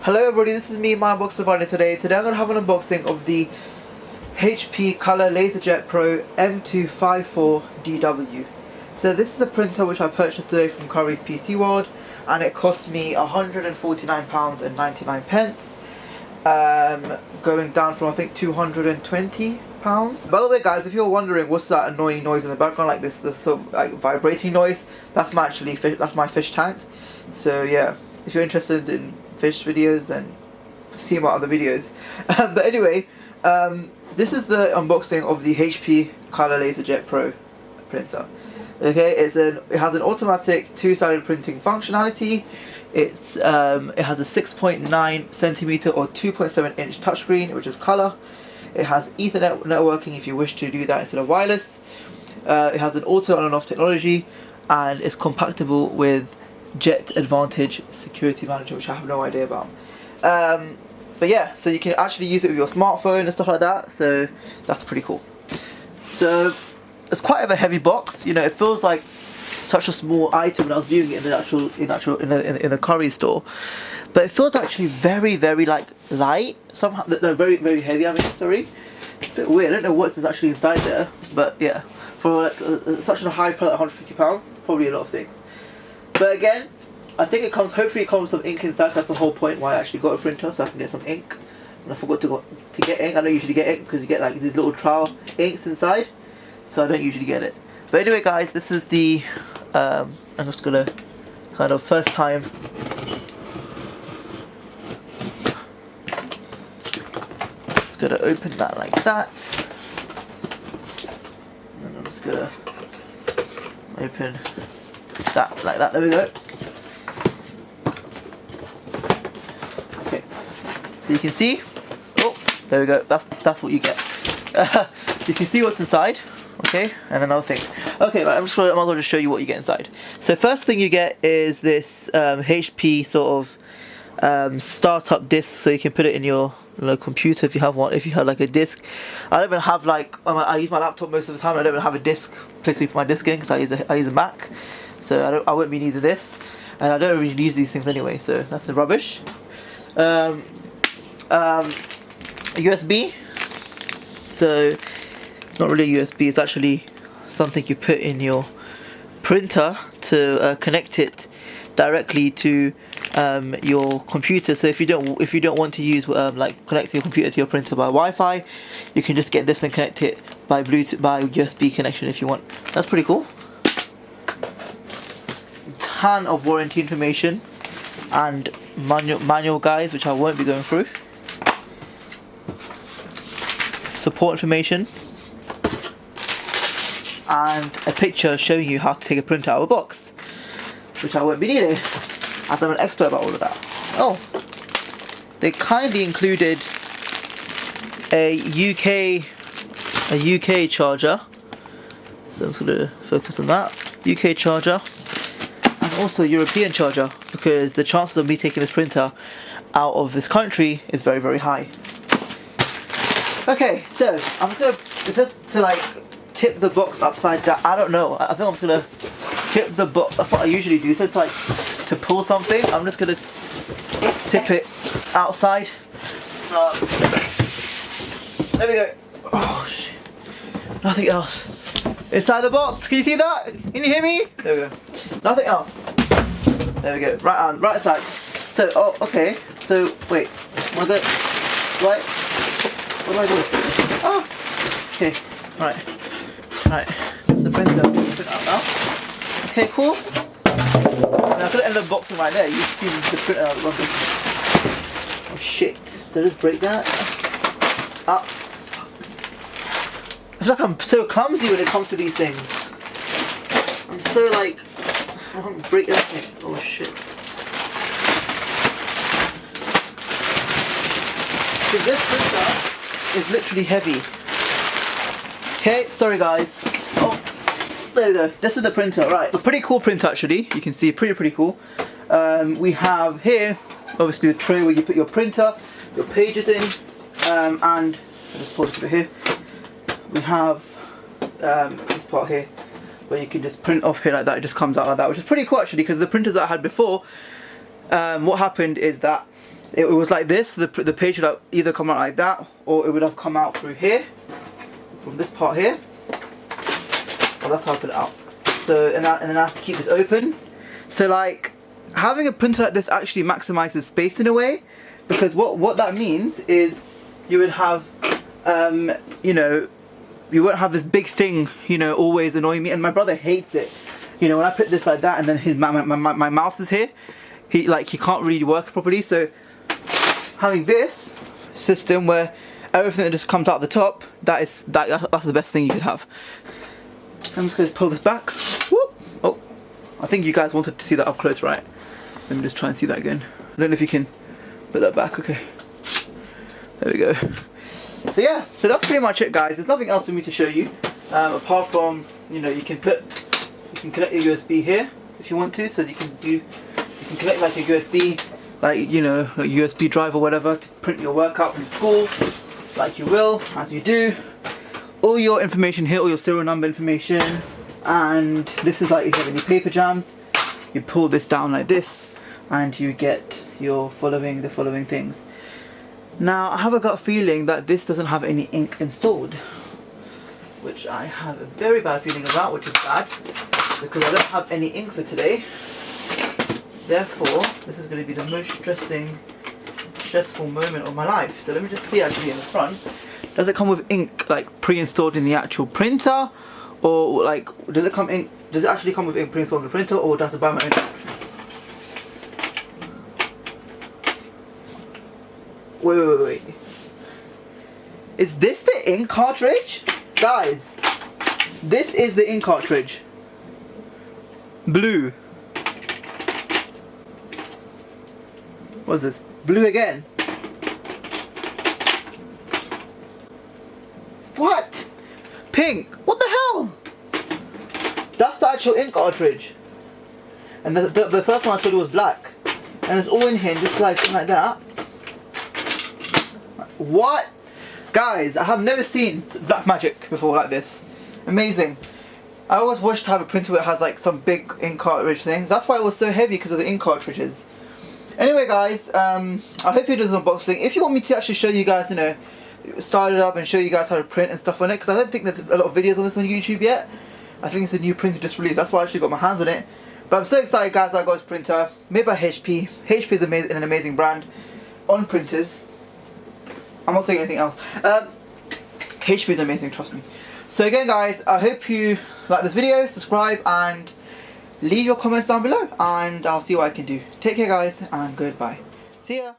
Hello everybody, this is me, my unboxing Friday today. Today I'm going to have an unboxing of the HP Color LaserJet Pro M254dw. So this is a printer which I purchased today from Curry's PC World, and it cost me £149.99, going down from I think £220. By the way guys, if you're wondering what's that annoying noise in the background, like this sort of like vibrating noise, that's my fish tank. So yeah, if you're interested in fish videos, then see my other videos. But anyway, this is the unboxing of the HP Color LaserJet Pro printer. Okay, it has an automatic two-sided printing functionality. It has a 6.9 centimeter or 2.7 inch touchscreen, which is color. It has Ethernet networking if you wish to do that instead of wireless. It has an auto on and off technology, and it's compatible with Jet Advantage Security Manager, which I have no idea about. But yeah, so you can actually use it with your smartphone and stuff like that, so that's pretty cool. So it's quite of a heavy box, you know, it feels like such a small item when I was viewing it in the Curry store, but it feels actually very like light somehow. No, very heavy. I mean, sorry, it's a bit weird. I don't know what's actually inside there, but yeah, for like such a high product, £150, probably a lot of things. But again, I think hopefully it comes with some ink inside. That's the whole point why I actually got a printer, so I can get some ink. And I forgot to get ink. I don't usually get ink because you get like these little trial inks inside, so I don't usually get it. But anyway guys, this is the I'm just gonna kind of first time just gonna open that like that, and I'm just gonna open that like that. There we go. Okay, so you can see, oh, there we go, that's what you get. You can see what's inside. Okay, and another thing. Okay, right, I might as well just show you what you get inside. So first thing you get is this HP sort of startup disc, so you can put it in your computer if you have one. If you have like a disc, I don't even have like I use my laptop most of the time. I don't even have a disc place to put my disc in because I use a Mac, so I won't be needing this, and I don't really use these things anyway. So that's the rubbish. USB. So not really a USB, it's actually something you put in your printer to connect it directly to your computer. So if you don't want to use like connecting your computer to your printer by Wi-Fi, you can just get this and connect it by Bluetooth, by USB connection if you want. That's pretty cool. Ton of warranty information and manual guides, which I won't be going through. Support information. And a picture showing you how to take a printer out of a box, which I won't be needing, as I'm an expert about all of that. Oh, they kindly included a UK charger, so I'm just going to focus on that. UK charger, and also a European charger, because the chances of me taking this printer out of this country is very high. Okay, so I'm just to like tip the box upside down. I don't know. I think I'm just gonna tip the box. That's what I usually do. So it's like to pull something. I'm just gonna tip it outside. There we go. Oh shit. Nothing else inside the box. Can you see that? Can you hear me? There we go. Nothing else. There we go. Right side. So okay. So wait. Am I going? Right. What do I do? Oh. Okay. Right. Right, that's the printer. Put it out now. Okay, cool. Now I could end the boxing right there. You can see the printer out. Oh shit! Did I just break that? Ah. I feel like I'm so clumsy when it comes to these things. I'm so like, I don't break everything. Oh shit! So this printer is literally heavy. Okay, sorry guys. Oh, there we go. This is the printer, right? A pretty cool printer actually. You can see pretty cool. We have here, obviously the tray where you put your printer, your pages in, and I'll just pause it here. We have this part here where you can just print off here like that. It just comes out like that, which is pretty cool actually, because the printers that I had before, what happened is that it was like this. The page would have either come out like that, or it would have come out through here, from this part here. Well, that's how I put it out. So, and then I have to keep this open. So like, having a printer like this actually maximizes space in a way, because what that means is you would have, you know, you won't have this big thing, you know, always annoying me. And my brother hates it. You know, when I put this like that, and then my mouse is here, he can't really work properly. So having this system where everything that just comes out the top, that's the best thing you could have. I'm just going to pull this back. Whoop. Oh, I think you guys wanted to see that up close, right? Let me just try and see that again. I don't know if you can put that back. Okay, there we go. So yeah, so that's pretty much it, guys. There's nothing else for me to show you, apart from, you know, you can connect your USB here if you want to, so you can connect like a USB, like, you know, a USB drive or whatever, to print your work out from school, like you will, as you do. All your information here, all your serial number information, and this is like if you have any paper jams, you pull this down like this, and you get your the following things. Now, I have a gut feeling that this doesn't have any ink installed, which I have a very bad feeling about, which is bad, because I don't have any ink for today. Therefore, this is going to be the most stressful moment of my life. So let me just see actually in the front. Does it come with ink like pre-installed in the actual printer, or like does it actually come with ink pre-installed in the printer, or do I have to buy my own? Wait. Is this the ink cartridge? Guys, this is the ink cartridge. Blue. What's this? Blue again. What? Pink. What the hell? That's the actual ink cartridge. And the first one I showed you was black. And it's all in here, just like that. What? Guys, I have never seen black magic before like this. Amazing. I always wish to have a printer that has like some big ink cartridge thing. That's why it was so heavy, because of the ink cartridges. Anyway guys, I hope you did this unboxing. If you want me to actually show you guys, you know, start it up and show you guys how to print and stuff on it, because I don't think there's a lot of videos on this on YouTube yet. I think it's a new printer just released, that's why I actually got my hands on it. But I'm so excited, guys, that I got this printer, made by HP. HP is an amazing brand on printers. I'm not saying anything else. HP is amazing, trust me. So again guys, I hope you like this video, subscribe and leave your comments down below, and I'll see what I can do. Take care guys, and goodbye. See ya.